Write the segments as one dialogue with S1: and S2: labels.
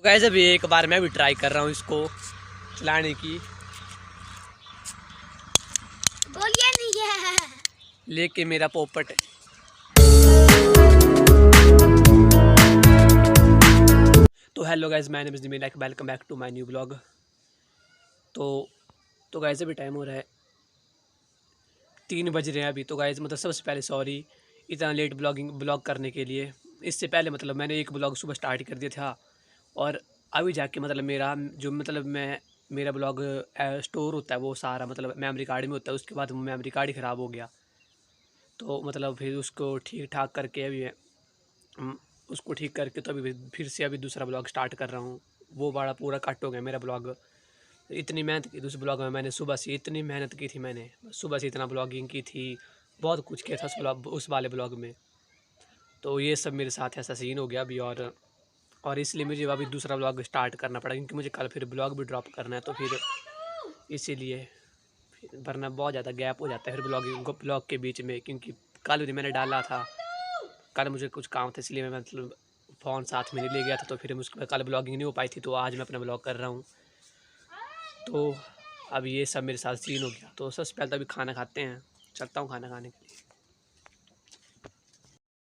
S1: Guys अभी एक बार मैं भी ट्राई कर रहा हूँ इसको चलाने की।
S2: गोलियां नहीं है
S1: लेके मेरा पोपट है। तो hello guys, my name is Nimil, welcome back to my new blog. तो गाइस अभी टाइम हो रहा है 3 बज रहे हैं अभी। तो गाइस मतलब सबसे पहले सॉरी इतना लेट ब्लॉग करने के लिए। इससे पहले मतलब मैंने एक ब्लॉग सुबह स्टार्ट कर दिया था और अभी जाके मतलब मेरा ब्लॉग स्टोर होता है वो सारा मतलब मेमोरी कार्ड में होता है। उसके बाद वो मेमोरी कार्ड ही ख़राब हो गया। तो मतलब फिर उसको ठीक ठाक करके अभी अम, उसको ठीक करके तो अभी फिर से अभी दूसरा ब्लॉग स्टार्ट कर रहा हूँ। वो बड़ा पूरा कट हो गया मेरा ब्लॉग। इतनी मेहनत की थी उस ब्लॉग में, मैंने सुबह से इतनी मेहनत की थी, मैंने सुबह से इतना ब्लॉगिंग की थी, बहुत कुछ किया था उस वाले ब्लॉग में। तो ये सब मेरे साथ ऐसा सीन हो गया अभी। और इसलिए मुझे अभी दूसरा ब्लॉग स्टार्ट करना पड़ा क्योंकि मुझे कल फिर ब्लॉग भी ड्रॉप करना है। तो फिर इसीलिए वरना बहुत ज़्यादा गैप हो जाता है फिर ब्लॉग के बीच में। क्योंकि कल भी मैंने डाला था, कल मुझे कुछ काम था इसलिए मैं मतलब फ़ोन साथ में नहीं ले गया था। तो फिर मुझको कल ब्लॉगिंग नहीं हो पाई थी, तो आज मैं अपना ब्लॉग कर रहा हूँ। तो अब ये सब मेरे साथ सीन हो गया। तो सबसे पहले तो अभी खाना खाते हैं, चलता हूँ खाना खाने के लिए।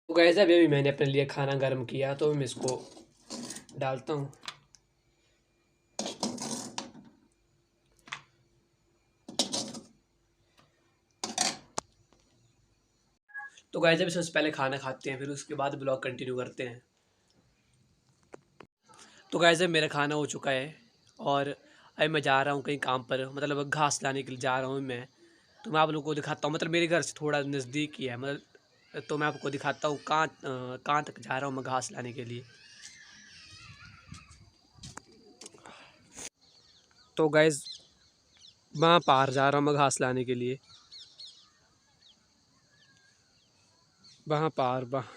S1: तो गैस अभी मैंने अपने लिए खाना गर्म किया तो मैं इसको डालता हूँ। तो गैस अभी सबसे पहले खाना खाते हैं, फिर उसके बाद ब्लॉग कंटिन्यू करते हैं। तो गैस मेरा खाना हो चुका है और अभी मैं जा रहा हूँ कहीं काम पर, मतलब घास लाने के लिए जा रहा हूँ मैं। तो मैं आप लोगों को दिखाता हूँ, मतलब मेरे घर से थोड़ा नज़दीक ही है मतलब। तो मैं आपको दिखाता हूँ कहाँ तक जा रहा हूँ मैं घास लाने के लिए। तो गैस वहाँ पार जा रहा हूँ मैं घास लाने के लिए, वहाँ पार वहाँ।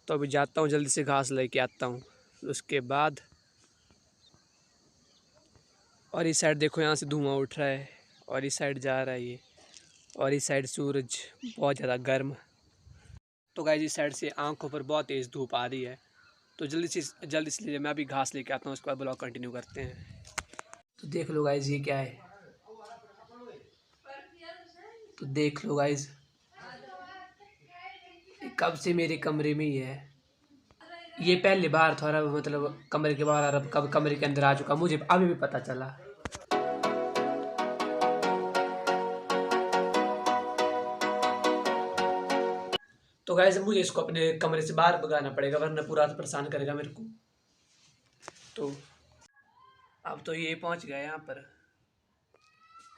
S1: तो अभी जाता हूँ, जल्दी से घास लेके आता हूँ उसके बाद। और इस साइड देखो यहाँ से धुआं उठ रहा है और इस साइड जा रहा है ये, और इस साइड सूरज बहुत ज़्यादा गर्म। तो गाइस इस साइड से आंखों पर बहुत तेज़ धूप आ रही है। तो जल्दी से मैं अभी घास लेके आता हूँ, उसके बाद ब्लॉग कंटिन्यू करते हैं। तो देख लो गाइस ये क्या है, तो देख लो गाइस कब से मेरे कमरे में ही है। ये पहली बार थोड़ा मतलब कमरे के बाहर, अब कब कमरे के अंदर आ चुका मुझे अभी भी पता चला। तो गाइस मुझे इसको अपने कमरे से बाहर भगाना पड़ेगा वरना पूरा परेशान करेगा मेरे को। तो अब तो ये पहुंच गया यहाँ पर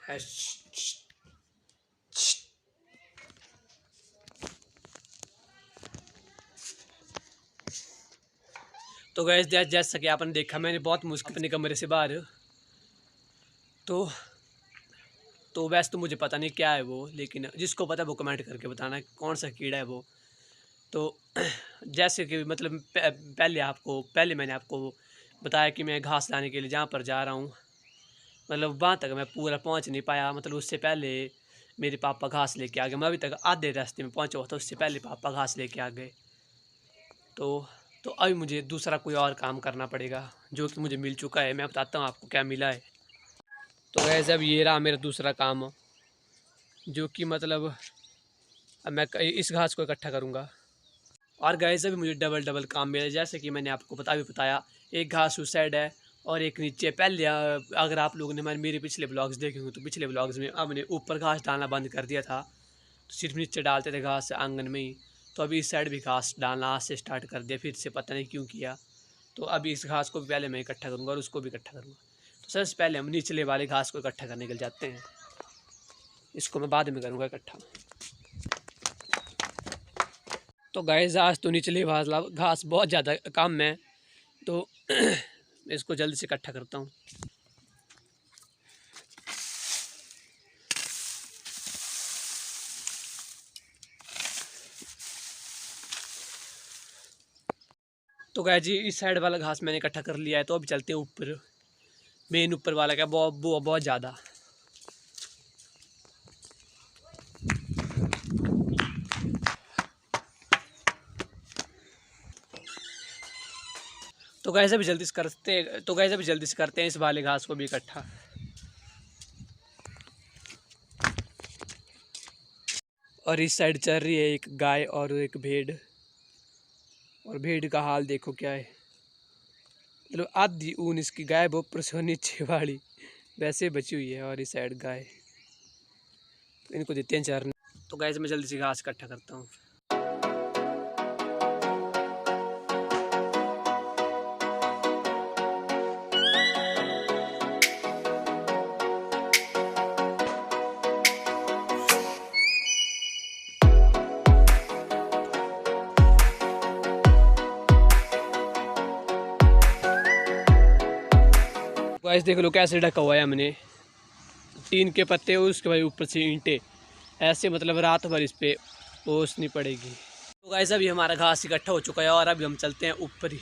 S1: है। तो गैस जैसा कि आपने देखा, मैंने बहुत मुश्किल अपने कमरे से बाहर। तो वैसे तो मुझे पता नहीं क्या है वो, लेकिन जिसको पता है वो कमेंट करके बताना कौन सा कीड़ा है वो। तो जैसे कि मतलब पहले मैंने आपको बताया कि मैं घास लाने के लिए जहाँ पर जा रहा हूँ, मतलब वहाँ तक मैं पूरा पहुँच नहीं पाया। मतलब उससे पहले मेरे पापा घास लेके आ गए, मैं अभी तक आधे रास्ते में पहुँचा हुआ था, उससे पहले पापा घास लेके आ गए। तो अभी मुझे दूसरा कोई और काम करना पड़ेगा जो कि मुझे मिल चुका है। मैं बताता हूँ आपको क्या मिला है। तो वैसे अब ये रहा मेरा दूसरा काम, जो कि मतलब अब मैं इस घास को इकट्ठा करूँगा। और गैस अभी मुझे डबल डबल काम मिला, जैसे कि मैंने आपको बताया एक घास उस साइड है और एक नीचे। पहले अगर आप लोगों ने मेरे पिछले ब्लॉग्स देखे हों तो पिछले ब्लॉग्स में अब मैंने ऊपर घास डालना बंद कर दिया था, तो सिर्फ नीचे डालते थे घास आंगन में ही। तो अभी इस साइड भी घास डालना आज से स्टार्ट कर दिया, फिर से पता नहीं क्यों किया। तो अभी इस घास को भी पहले मैं इकट्ठा करूँगा और उसको भी इकट्ठा करूँगा। तो सबसे पहले हम निचले वाले घास को इकट्ठा करने के लिए जाते हैं, इसको मैं बाद में करूँगा इकट्ठा। तो गाइस आज तो निचले घास बहुत ज़्यादा कम है, तो इसको जल्दी से इकट्ठा करता हूँ। तो गाइस जी इस साइड वाला घास मैंने इकट्ठा कर लिया है। तो अभी चलते हैं ऊपर, मेन ऊपर वाला क्या बहुत ज़्यादा। तो गाइस अभी जल्दी से करते हैं इस वाले घास को भी इकट्ठा। और इस साइड चल रही है एक गाय और एक भेड़, और भेड़ का हाल देखो क्या है, मतलब आधी ऊन इसकी गाय वो ऊपर से नीचे वाली वैसे बची हुई है, और इस साइड गाय। तो इनको देते हैं चरने। तो गाइस मैं जल्दी से घास इकट्ठा करता हूँ। गाइस देख लो कैसे ढका हुआ है हमने, टीन के पत्ते उसके बाद ऊपर से ईंटें, ऐसे मतलब रात भर इस पे ओस नहीं पड़ेगी। तो गाइस अभी हमारा घास इकट्ठा हो चुका है और अभी हम चलते हैं ऊपर ही।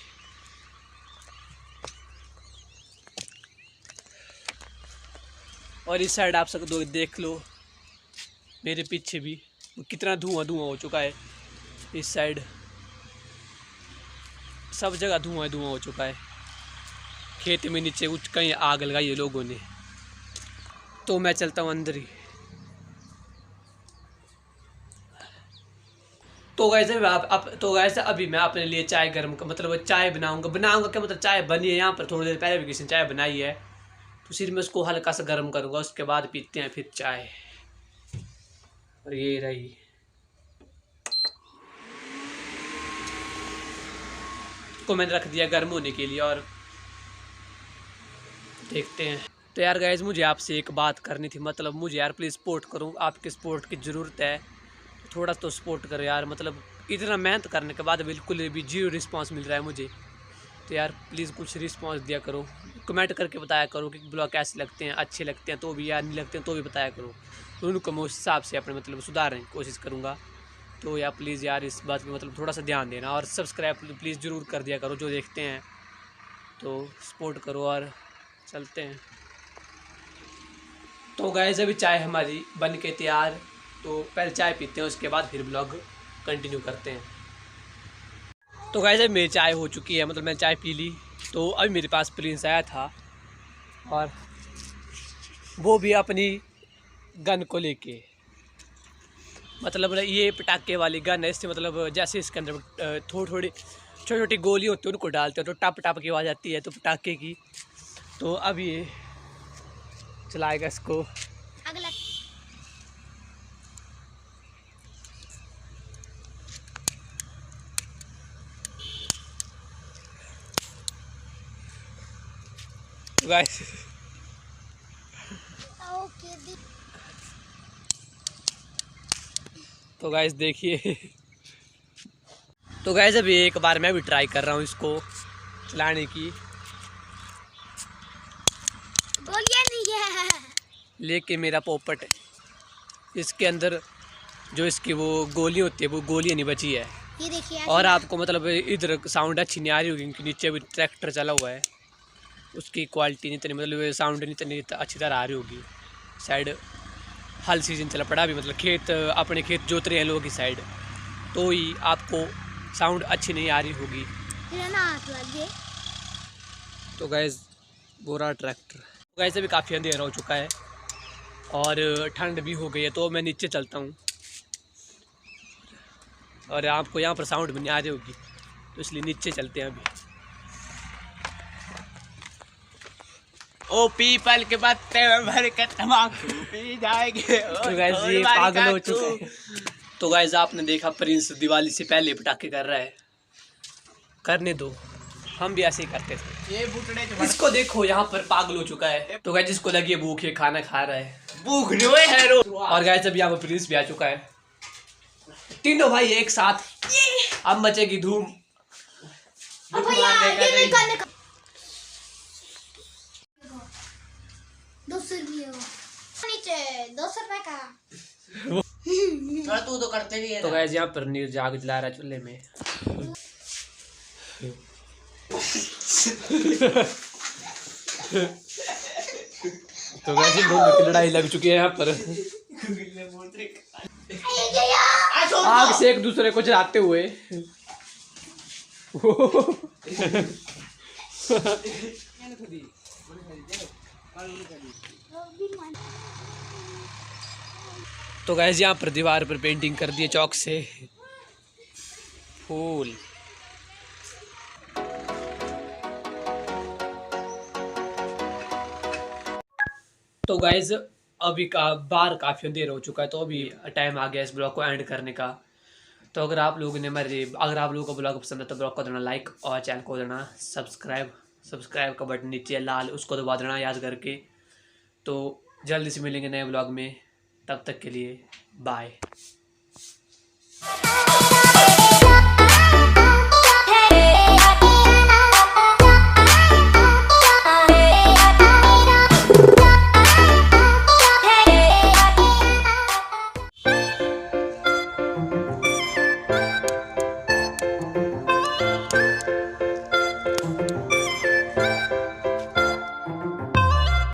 S1: और इस साइड आप सब देख लो, मेरे पीछे भी कितना धुआं हो चुका है। इस साइड सब जगह धुआं हो चुका है। खेत में नीचे कुछ कहीं आग लगाई है लोगों ने। तो मैं चलता हूँ अंदर ही। तो गाइस अभी मैं अपने लिए चाय गर्म मतलब चाय बनाऊंगा क्या, मतलब चाय बनी है यहाँ पर, थोड़ी देर पहले भी किसी ने चाय बनाई है, तो सिर्फ मैं उसको हल्का सा गर्म करूँगा, उसके बाद पीते हैं फिर चाय। और ये रही, को मैंने रख दिया गर्म होने के लिए और देखते हैं। तो यार गाइस मुझे आपसे एक बात करनी थी, मतलब मुझे यार प्लीज़ सपोर्ट करूँ, आपके सपोर्ट की ज़रूरत है, थोड़ा तो सपोर्ट करो यार। मतलब इतना मेहनत करने के बाद बिल्कुल भी 0 रिस्पांस मिल रहा है मुझे, तो यार प्लीज़ कुछ रिस्पांस दिया करो, कमेंट करके बताया करो कि ब्लॉग कैसे लगते हैं, अच्छे लगते हैं तो भी, यार नहीं लगते हैं तो भी बताया करो, तो उनको मैं उस हिसाब से अपने मतलब सुधारने की कोशिश करूँगा। तो यार प्लीज़ यार इस बात पर मतलब थोड़ा सा ध्यान देना, और सब्सक्राइब प्लीज़ ज़रूर कर दिया करो जो देखते हैं, तो सपोर्ट करो और चलते हैं। तो गाइस अभी चाय हमारी बन के तैयार, तो पहले चाय पीते हैं उसके बाद फिर ब्लॉग कंटिन्यू करते हैं। तो गाइस अभी मेरी चाय हो चुकी है, मतलब मैंने चाय पी ली। तो अभी मेरे पास प्रिंस आया था और वो भी अपनी गन को लेके, मतलब ये पटाखे वाली गन है, इससे मतलब जैसे इसके अंदर थोड़ी छोटी छोटी गोली होती है उनको डालते हैं तो टप टप की आवाज़ आती है, तो पटाखे की। तो अब ये चलाएगा इसको।
S2: अगला
S1: गाइस
S2: ओके
S1: तो गाइस देखिए, तो गाइस अभी एक बार मैं भी ट्राई कर रहा हूँ इसको चलाने की,
S2: गोलियां नहीं है,
S1: लेके मेरा पोपट इसके अंदर जो इसकी वो गोली होती है वो गोलियाँ नहीं बची है।
S2: ये देखिए।
S1: और आपको मतलब इधर साउंड अच्छी नहीं आ रही होगी क्योंकि नीचे भी ट्रैक्टर चला हुआ है, उसकी क्वालिटी नहीं इतनी, मतलब साउंड नहीं इतनी अच्छी तरह आ रही होगी। साइड हल सीजन चला पड़ा अभी, मतलब खेत अपने खेत जोत रहे हैं लोगों की साइड, तो ही आपको साउंड अच्छी नहीं आ रही होगी। तो गैस बोरा ट्रैक्टर, तो गैस अभी काफ़ी अंधेरा हो चुका है और ठंड भी हो गई है, तो मैं नीचे चलता हूँ और आपको यहाँ पर साउंड भी नहीं आ रही होगी, तो इसलिए नीचे चलते हैं अभी।
S3: ओ पीपल के पत्ते में भर के तम्बाकू पी जाएंगे।
S1: तो गाइस ये पागल हो चुके हैं। तो गाइस आपने देखा प्रिंस दिवाली से पहले पटाखे कर रहा है, करने दो, हम भी ऐसे ही करते थे।
S3: ये बुटड़े
S1: इसको देखो यहाँ पर पागल हो चुका है। तो गाइस जिसको लगी है भूख ये खाना खा रहा है,
S3: भूख नहीं है रो।
S1: और गाइस अभी यहाँ पर प्रिंस भी आ चुका है, तीनों भाई एक साथ, अब मचेगी धूम।
S2: नीचे 200 रुपए का।
S3: तू तो करते नहीं है।
S1: तो गाइस यहाँ पर नीर आग जला रहा है चूल्हे में। तो गाइस इन दोनों की लड़ाई लग चुकी है यहाँ पर, आग से एक दूसरे को जलाते हुए। तो गाइस यहाँ पर दीवार पर पेंटिंग कर दी है चौक से फूल। तो गाइस अभी का बार काफ़ी देर हो चुका है, तो अभी टाइम आ गया इस ब्लॉग को एंड करने का। तो अगर आप लोगों को ब्लॉग पसंद है तो ब्लॉग को देना लाइक और चैनल को देना सब्सक्राइब का बटन नीचे लाल, उसको दबा देना याद करके। तो जल्दी से मिलेंगे नए ब्लॉग में, तब तक के लिए बाय।